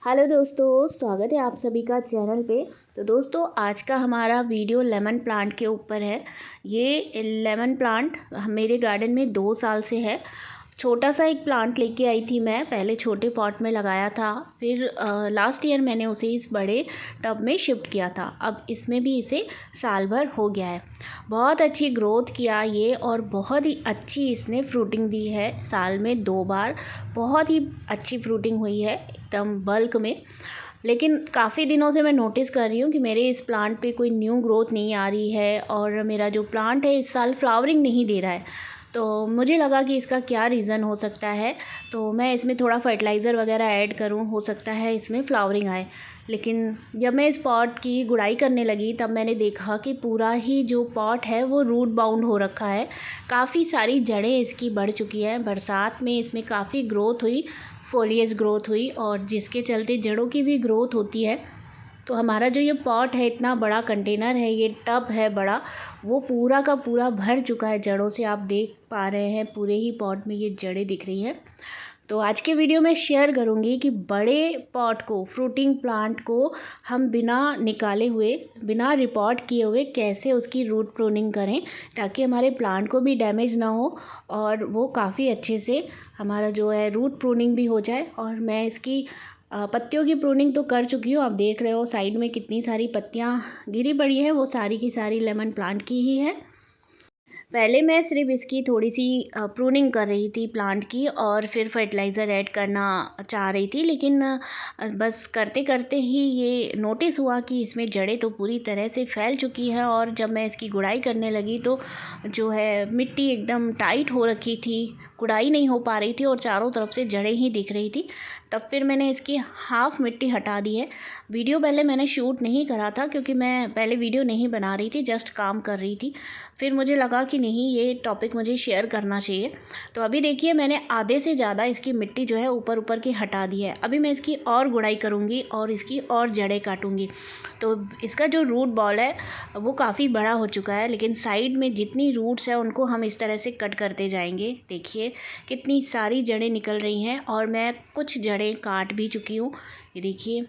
Hello दोस्तों, स्वागत है आप सभी का चैनल पे। तो दोस्तों, आज का हमारा वीडियो लेमन प्लांट के ऊपर है। ये लेमन प्लांट मेरे गार्डन में 2 साल से है। छोटा सा एक प्लांट लेके आई थी मैं, पहले छोटे पॉट में लगाया था, फिर लास्ट ईयर मैंने उसे इस बड़े टब में शिफ्ट किया था। अब इसमें भी इसे साल भर हो गया है। बहुत अच्छी ग्रोथ किया ये, और बहुत ही अच्छी इसने फ्रूटिंग दी है। साल में 2 बार बहुत ही अच्छी फ्रूटिंग हुई है, एकदम बल्क में। लेकिन काफ़ी दिनों से मैं नोटिस कर रही हूँ कि मेरे इस प्लांट पे कोई न्यू ग्रोथ नहीं आ रही है, और मेरा जो प्लांट है इस साल फ्लावरिंग नहीं दे रहा है। तो मुझे लगा कि इसका क्या रीज़न हो सकता है, तो मैं इसमें थोड़ा फर्टिलाइज़र वगैरह ऐड करूँ, हो सकता है इसमें फ्लावरिंग आए। लेकिन जब मैं इस पॉट की गुड़ाई करने लगी तब मैंने देखा कि पूरा ही जो पॉट है वो रूट बाउंड हो रखा है। काफ़ी सारी जड़ें इसकी बढ़ चुकी हैं। बरसात में इसमें काफ़ी ग्रोथ हुई, फोलिएज ग्रोथ हुई, और जिसके चलते जड़ों की भी ग्रोथ होती है। तो हमारा जो ये पॉट है, इतना बड़ा कंटेनर है, ये टब है बड़ा, वो पूरा का पूरा भर चुका है जड़ों से। आप देख पा रहे हैं पूरे ही पॉट में ये जड़ें दिख रही हैं। तो आज के वीडियो में शेयर करूंगी कि बड़े पॉट को, फ्रूटिंग प्लांट को हम बिना निकाले हुए, बिना रिपोर्ट किए हुए कैसे उसकी रूट प्रूनिंग करें, ताकि हमारे प्लांट को भी डैमेज ना हो और वो काफ़ी अच्छे से हमारा जो है रूट प्रूनिंग भी हो जाए। और मैं इसकी पत्तियों की प्रूनिंग तो कर चुकी हूँ। आप देख रहे हो साइड में कितनी सारी पत्तियाँ गिरी पड़ी हैं, वो सारी की सारी लेमन प्लांट की ही है। पहले मैं सिर्फ इसकी थोड़ी सी प्रूनिंग कर रही थी प्लांट की, और फिर फर्टिलाइज़र ऐड करना चाह रही थी। लेकिन बस करते करते ही ये नोटिस हुआ कि इसमें जड़ें तो पूरी तरह से फैल चुकी हैं। और जब मैं इसकी गुड़ाई करने लगी तो जो है मिट्टी एकदम टाइट हो रखी थी, गुड़ाई नहीं हो पा रही थी और चारों तरफ से जड़ें ही दिख रही थी। तब फिर मैंने इसकी हाफ़ मिट्टी हटा दी है। वीडियो पहले मैंने शूट नहीं करा था, क्योंकि मैं पहले वीडियो नहीं बना रही थी, जस्ट काम कर रही थी। फिर मुझे लगा कि नहीं, ये टॉपिक मुझे शेयर करना चाहिए। तो अभी देखिए, मैंने आधे से ज़्यादा इसकी मिट्टी जो है ऊपर ऊपर की हटा दी है। अभी मैं इसकी और गुड़ाई करूँगी और इसकी और जड़ें काटूँगी। तो इसका जो रूट बॉल है वो काफ़ी बड़ा हो चुका है, लेकिन साइड में जितनी रूट्स हैं उनको हम इस तरह से कट करते जाएंगे। देखिए कितनी सारी जड़ें निकल रही हैं, और मैं कुछ जड़ें काट भी चुकी हूँ। ये देखिए,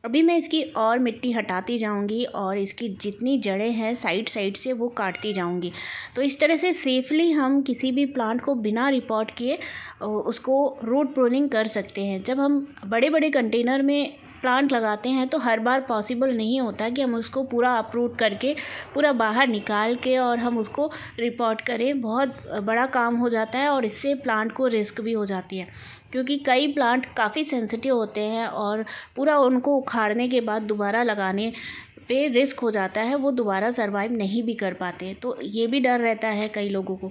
अभी मैं इसकी और मिट्टी हटाती जाऊंगी और इसकी जितनी जड़ें हैं साइड साइड से वो काटती जाऊंगी। तो इस तरह से सेफली हम किसी भी प्लांट को बिना रिपोर्ट किए उसको रूट प्रूनिंग कर सकते हैं। जब हम बड़े बड़े कंटेनर में प्लांट लगाते हैं तो हर बार पॉसिबल नहीं होता कि हम उसको पूरा अपरूट करके, पूरा बाहर निकाल के और हम उसको रिपोर्ट करें। बहुत बड़ा काम हो जाता है, और इससे प्लांट को रिस्क भी हो जाती है, क्योंकि कई प्लांट काफ़ी सेंसिटिव होते हैं और पूरा उनको उखाड़ने के बाद दोबारा लगाने पे रिस्क हो जाता है, वो दोबारा सर्वाइव नहीं भी कर पाते। तो ये भी डर रहता है कई लोगों को।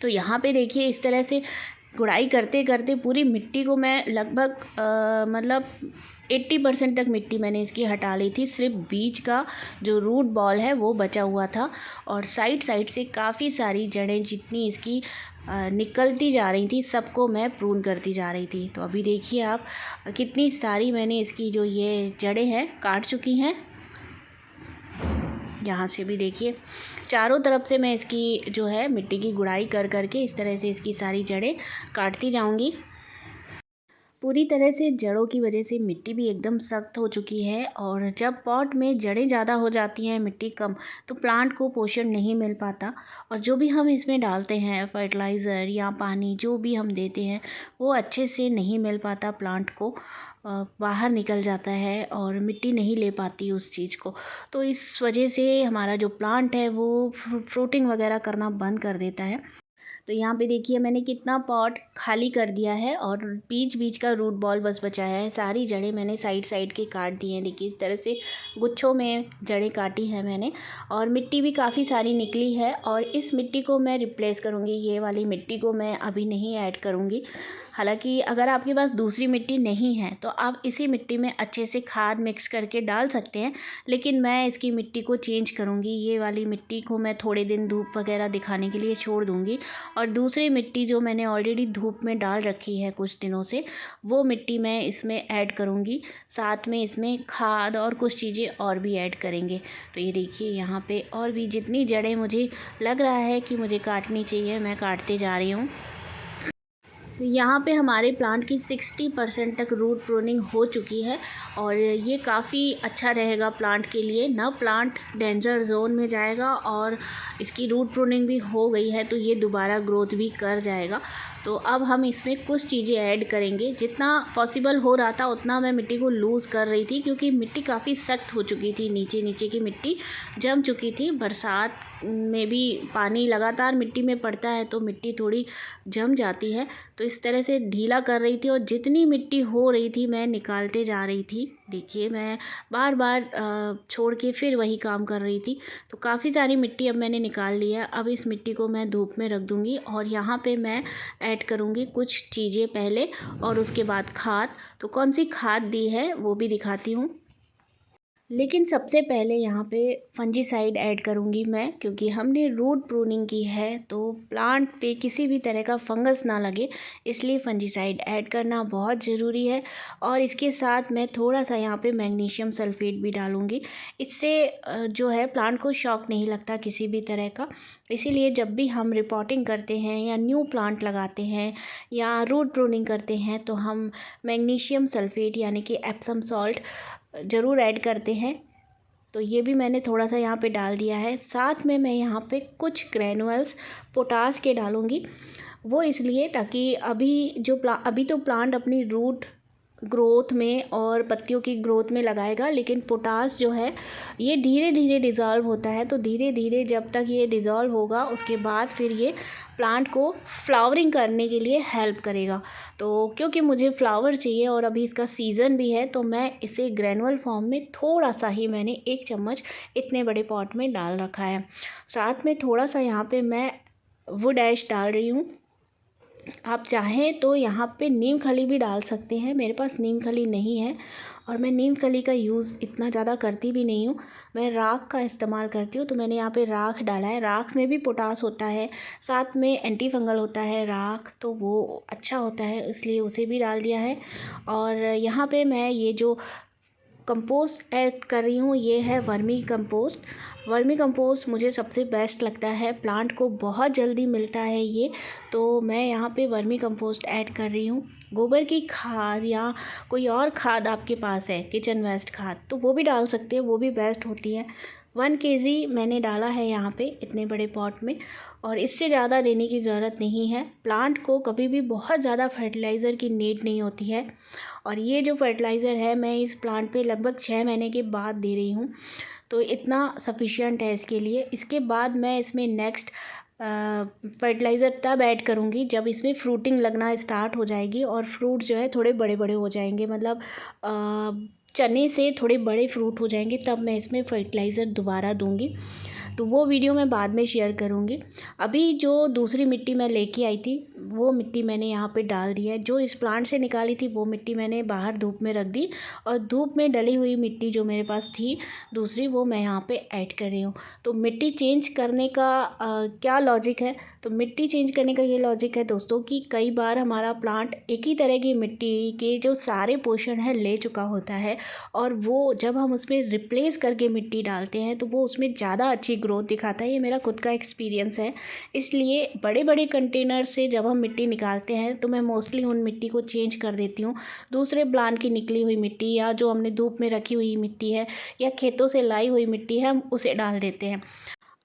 तो यहाँ पे देखिए, इस तरह से गुड़ाई करते करते पूरी मिट्टी को मैं लगभग मतलब 80% तक मिट्टी मैंने इसकी हटा ली थी। सिर्फ बीज का जो रूट बॉल है वो बचा हुआ था, और साइड साइड से काफ़ी सारी जड़ें जितनी इसकी निकलती जा रही थी, सबको मैं प्रून करती जा रही थी। तो अभी देखिए आप, कितनी सारी मैंने इसकी जो ये जड़ें हैं काट चुकी हैं। यहाँ से भी देखिए, चारों तरफ से मैं इसकी जो है मिट्टी की गुड़ाई कर करके इस तरह से इसकी सारी जड़ें काटती जाऊंगी। पूरी तरह से जड़ों की वजह से मिट्टी भी एकदम सख्त हो चुकी है, और जब पॉट में जड़ें ज़्यादा हो जाती हैं, मिट्टी कम, तो प्लांट को पोषण नहीं मिल पाता। और जो भी हम इसमें डालते हैं, फर्टिलाइज़र या पानी जो भी हम देते हैं, वो अच्छे से नहीं मिल पाता, प्लांट को बाहर निकल जाता है और मिट्टी नहीं ले पाती उस चीज़ को। तो इस वजह से हमारा जो प्लांट है वो फ्रूटिंग वगैरह करना बंद कर देता है। तो यहाँ पे देखिए, मैंने कितना पॉट खाली कर दिया है, और बीच बीच का रूट बॉल बस बचाया है। सारी जड़ें मैंने साइड साइड के काट दी हैं। देखिए, इस तरह से गुच्छों में जड़ें काटी हैं मैंने, और मिट्टी भी काफ़ी सारी निकली है। और इस मिट्टी को मैं रिप्लेस करूँगी, ये वाली मिट्टी को मैं अभी नहीं ऐड करूँगी। हालांकि अगर आपके पास दूसरी मिट्टी नहीं है तो आप इसी मिट्टी में अच्छे से खाद मिक्स करके डाल सकते हैं, लेकिन मैं इसकी मिट्टी को चेंज करूँगी। ये वाली मिट्टी को मैं थोड़े दिन धूप वगैरह दिखाने के लिए छोड़ दूँगी, और दूसरी मिट्टी जो मैंने ऑलरेडी धूप में डाल रखी है कुछ दिनों से, वो मिट्टी मैं इसमें ऐड करूँगी। साथ में इसमें खाद और कुछ चीज़ें और भी ऐड करेंगे। तो ये देखिए, यहाँ पे और भी जितनी जड़ें मुझे लग रहा है कि मुझे काटनी चाहिए, मैं काटते जा रही हूँ। तो यहाँ पे हमारे प्लांट की 60% तक रूट प्रूनिंग हो चुकी है और ये काफ़ी अच्छा रहेगा प्लांट के लिए। ना प्लांट डेंजर जोन में जाएगा और इसकी रूट प्रूनिंग भी हो गई है तो ये दोबारा ग्रोथ भी कर जाएगा। तो अब हम इसमें कुछ चीज़ें ऐड करेंगे। जितना पॉसिबल हो रहा था उतना मैं मिट्टी को लूज़ कर रही थी क्योंकि मिट्टी काफ़ी सख्त हो चुकी थी, नीचे नीचे की मिट्टी जम चुकी थी। बरसात में भी पानी लगातार मिट्टी में पड़ता है तो मिट्टी थोड़ी जम जाती है, तो इस तरह से ढीला कर रही थी और जितनी मिट्टी हो रही थी मैं निकालते जा रही थी। देखिए मैं बार बार छोड़ के फिर वही काम कर रही थी। तो काफ़ी सारी मिट्टी अब मैंने निकाल ली है। अब इस मिट्टी को मैं धूप में रख दूँगी और यहाँ पे मैं ऐड करूँगी कुछ चीज़ें पहले और उसके बाद खाद। तो कौन सी खाद दी है वो भी दिखाती हूँ। लेकिन सबसे पहले यहाँ पे फंजीसाइड ऐड करूँगी मैं, क्योंकि हमने रूट प्रूनिंग की है तो प्लांट पे किसी भी तरह का फंगस ना लगे, इसलिए फंजीसाइड ऐड करना बहुत ज़रूरी है। और इसके साथ मैं थोड़ा सा यहाँ पे मैग्नीशियम सल्फेट भी डालूँगी। इससे जो है प्लांट को शॉक नहीं लगता किसी भी तरह का। इसीलिए जब भी हम रिपोर्टिंग करते हैं या न्यू प्लांट लगाते हैं या रूट प्रूनिंग करते हैं तो हम मैग्नीशियम सल्फेट यानी कि एप्सम सॉल्ट ज़रूर ऐड करते हैं। तो ये भी मैंने थोड़ा सा यहाँ पे डाल दिया है। साथ में मैं यहाँ पे कुछ ग्रैनुअल्स पोटास के डालूँगी। वो इसलिए ताकि अभी तो प्लांट अपनी रूट ग्रोथ में और पत्तियों की ग्रोथ में लगाएगा, लेकिन पोटास जो है ये धीरे धीरे डिज़ोल्व होता है। तो धीरे धीरे जब तक ये डिज़ोल्व होगा उसके बाद फिर ये प्लांट को फ्लावरिंग करने के लिए हेल्प करेगा। तो क्योंकि मुझे फ्लावर चाहिए और अभी इसका सीज़न भी है तो मैं इसे ग्रैनुअल फॉर्म में थोड़ा सा ही मैंने 1 चम्मच इतने बड़े पॉट में डाल रखा है। साथ में थोड़ा सा यहाँ पे मैं वुड ऐश डाल रही हूँ। आप चाहें तो यहाँ पे नीम खली भी डाल सकते हैं। मेरे पास नीम खली नहीं है और मैं नीम खली का यूज़ इतना ज़्यादा करती भी नहीं हूँ, मैं राख का इस्तेमाल करती हूँ। तो मैंने यहाँ पे राख डाला है। राख में भी पोटास होता है, साथ में एंटी फंगल होता है राख, तो वो अच्छा होता है इसलिए उसे भी डाल दिया है। और यहाँ पे मैं ये जो कंपोस्ट ऐड कर रही हूँ ये है वर्मी कंपोस्ट। वर्मी कंपोस्ट मुझे सबसे बेस्ट लगता है, प्लांट को बहुत जल्दी मिलता है ये। तो मैं यहाँ पे वर्मी कंपोस्ट ऐड कर रही हूँ। गोबर की खाद या कोई और खाद आपके पास है, किचन वेस्ट खाद, तो वो भी डाल सकते हैं, वो भी बेस्ट होती है। 1 केजी मैंने डाला है यहाँ पे इतने बड़े पॉट में और इससे ज़्यादा देने की ज़रूरत नहीं है। प्लांट को कभी भी बहुत ज़्यादा फर्टिलाइज़र की नीड नहीं होती है। और ये जो फर्टिलाइज़र है मैं इस प्लांट पे लगभग 6 महीने के बाद दे रही हूँ, तो इतना सफिशिएंट है इसके लिए। इसके बाद मैं इसमें नेक्स्ट फर्टिलाइज़र तब ऐड करूँगी जब इसमें फ्रूटिंग लगना स्टार्ट हो जाएगी और फ्रूट जो है थोड़े बड़े बड़े हो जाएंगे, मतलब चने से थोड़े बड़े फ्रूट हो जाएंगे, तब मैं इसमें फर्टिलाइज़र दोबारा दूँगी। तो वो वीडियो मैं बाद में शेयर करूँगी। अभी जो दूसरी मिट्टी मैं लेके आई थी वो मिट्टी मैंने यहाँ पे डाल दी है। जो इस प्लांट से निकाली थी वो मिट्टी मैंने बाहर धूप में रख दी और धूप में डली हुई मिट्टी जो मेरे पास थी दूसरी, वो मैं यहाँ पे ऐड कर रही हूँ। तो मिट्टी चेंज करने का क्या लॉजिक है? तो मिट्टी चेंज करने का ये लॉजिक है दोस्तों कि कई बार हमारा प्लांट एक ही तरह की मिट्टी के जो सारे पोषण है ले चुका होता है और वो जब हम उसमें रिप्लेस करके मिट्टी डालते हैं तो वो उसमें ज़्यादा अच्छी ग्रोथ दिखाता है। ये मेरा खुद का एक्सपीरियंस है। इसलिए बड़े बड़े कंटेनर से जब हम मिट्टी निकालते हैं तो मैं मोस्टली उन मिट्टी को चेंज कर देती हूँ। दूसरे प्लांट की निकली हुई मिट्टी या जो हमने धूप में रखी हुई मिट्टी है या खेतों से लाई हुई मिट्टी है हम उसे डाल देते हैं।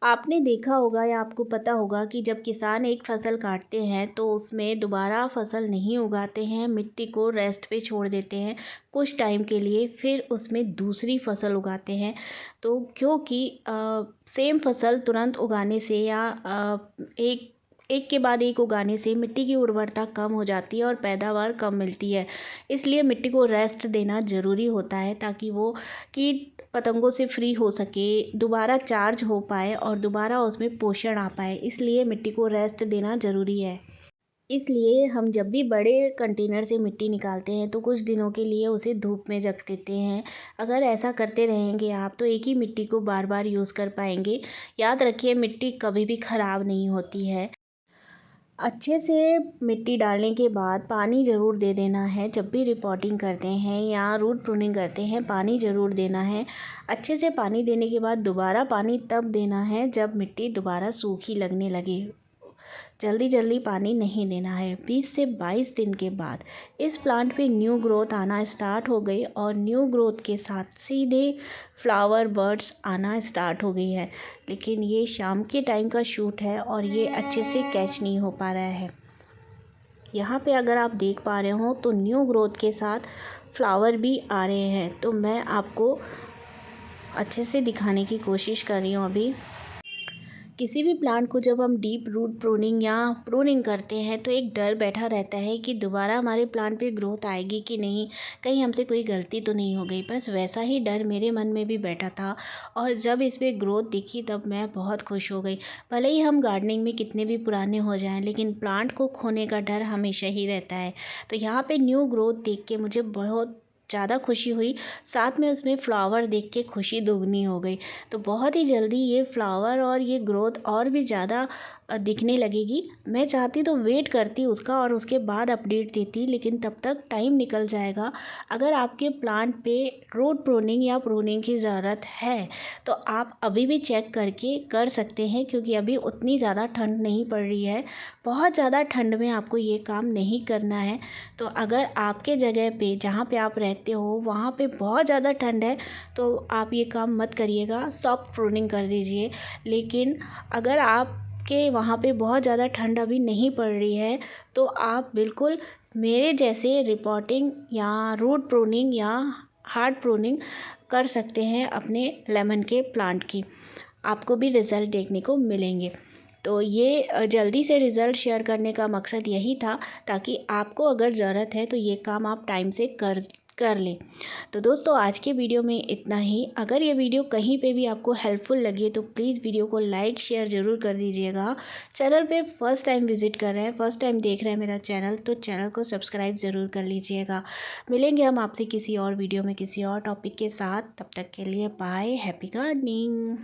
आपने देखा होगा या आपको पता होगा कि जब किसान एक फसल काटते हैं तो उसमें दोबारा फसल नहीं उगाते हैं, मिट्टी को रेस्ट पे छोड़ देते हैं कुछ टाइम के लिए, फिर उसमें दूसरी फसल उगाते हैं। तो क्योंकि सेम फसल तुरंत उगाने से या एक के बाद एक उगाने से मिट्टी की उर्वरता कम हो जाती है और पैदावार कम मिलती है। इसलिए मिट्टी को रेस्ट देना ज़रूरी होता है ताकि वो कीट पतंगों से फ्री हो सके, दोबारा चार्ज हो पाए और दोबारा उसमें पोषण आ पाए। इसलिए मिट्टी को रेस्ट देना ज़रूरी है। इसलिए हम जब भी बड़े कंटेनर से मिट्टी निकालते हैं तो कुछ दिनों के लिए उसे धूप में रख देते हैं। अगर ऐसा करते रहेंगे आप तो एक ही मिट्टी को बार बार यूज़ कर पाएंगे। याद रखिए मिट्टी कभी भी ख़राब नहीं होती है। अच्छे से मिट्टी डालने के बाद पानी ज़रूर दे देना है। जब भी रिपोर्टिंग करते हैं या रूट प्रूनिंग करते हैं पानी ज़रूर देना है। अच्छे से पानी देने के बाद दोबारा पानी तब देना है जब मिट्टी दोबारा सूखी लगने लगे। जल्दी जल्दी पानी नहीं देना है। 20 से 22 दिन के बाद इस प्लांट पे न्यू ग्रोथ आना स्टार्ट हो गई और न्यू ग्रोथ के साथ सीधे फ्लावर बर्ड्स आना स्टार्ट हो गई है। लेकिन ये शाम के टाइम का शूट है और ये अच्छे से कैच नहीं हो पा रहा है। यहाँ पे अगर आप देख पा रहे हो तो न्यू ग्रोथ के साथ फ्लावर भी आ रहे हैं। तो मैं आपको अच्छे से दिखाने की कोशिश कर रही हूँ। अभी किसी भी प्लांट को जब हम डीप रूट प्रूनिंग या प्रूनिंग करते हैं तो एक डर बैठा रहता है कि दोबारा हमारे प्लांट पे ग्रोथ आएगी कि नहीं, कहीं हमसे कोई गलती तो नहीं हो गई। बस वैसा ही डर मेरे मन में भी बैठा था और जब इस पर ग्रोथ दिखी तब मैं बहुत खुश हो गई। भले ही हम गार्डनिंग में कितने भी पुराने हो जाएं, लेकिन प्लांट को खोने का डर हमेशा ही रहता है। तो यहाँ पर न्यू ग्रोथ देख के मुझे बहुत ज़्यादा खुशी हुई, साथ में उसमें फ्लावर देख के खुशी दोगुनी हो गई। तो बहुत ही जल्दी ये फ्लावर और ये ग्रोथ और भी ज़्यादा दिखने लगेगी। मैं चाहती तो वेट करती उसका और उसके बाद अपडेट देती, लेकिन तब तक टाइम निकल जाएगा। अगर आपके प्लांट पे रूट प्रूनिंग या प्रूनिंग की ज़रूरत है तो आप अभी भी चेक करके कर सकते हैं, क्योंकि अभी उतनी ज़्यादा ठंड नहीं पड़ रही है। बहुत ज़्यादा ठंड में आपको ये काम नहीं करना है। तो अगर आपके जगह पे जहाँ पे आप रहते हो वहाँ पे बहुत ज़्यादा ठंड है तो आप ये काम मत करिएगा, सॉफ्ट प्रूनिंग कर दीजिए। लेकिन अगर आपके वहाँ पे बहुत ज़्यादा ठंड अभी नहीं पड़ रही है तो आप बिल्कुल मेरे जैसे रिपोर्टिंग या रूट प्रूनिंग या हार्ड प्रूनिंग कर सकते हैं अपने लेमन के प्लांट की। आपको भी रिज़ल्ट देखने को मिलेंगे। तो ये जल्दी से रिज़ल्ट शेयर करने का मकसद यही था, ताकि आपको अगर ज़रूरत है तो ये काम आप टाइम से कर लें। तो दोस्तों आज के वीडियो में इतना ही। अगर ये वीडियो कहीं पे भी आपको हेल्पफुल लगे तो प्लीज़ वीडियो को लाइक शेयर ज़रूर कर दीजिएगा। चैनल पे फर्स्ट टाइम विज़िट कर रहे हैं, फर्स्ट टाइम देख रहे हैं मेरा चैनल, तो चैनल को सब्सक्राइब ज़रूर कर लीजिएगा। मिलेंगे हम आपसे किसी और वीडियो में किसी और टॉपिक के साथ। तब तक के लिए बाय, हैप्पी गार्डनिंग।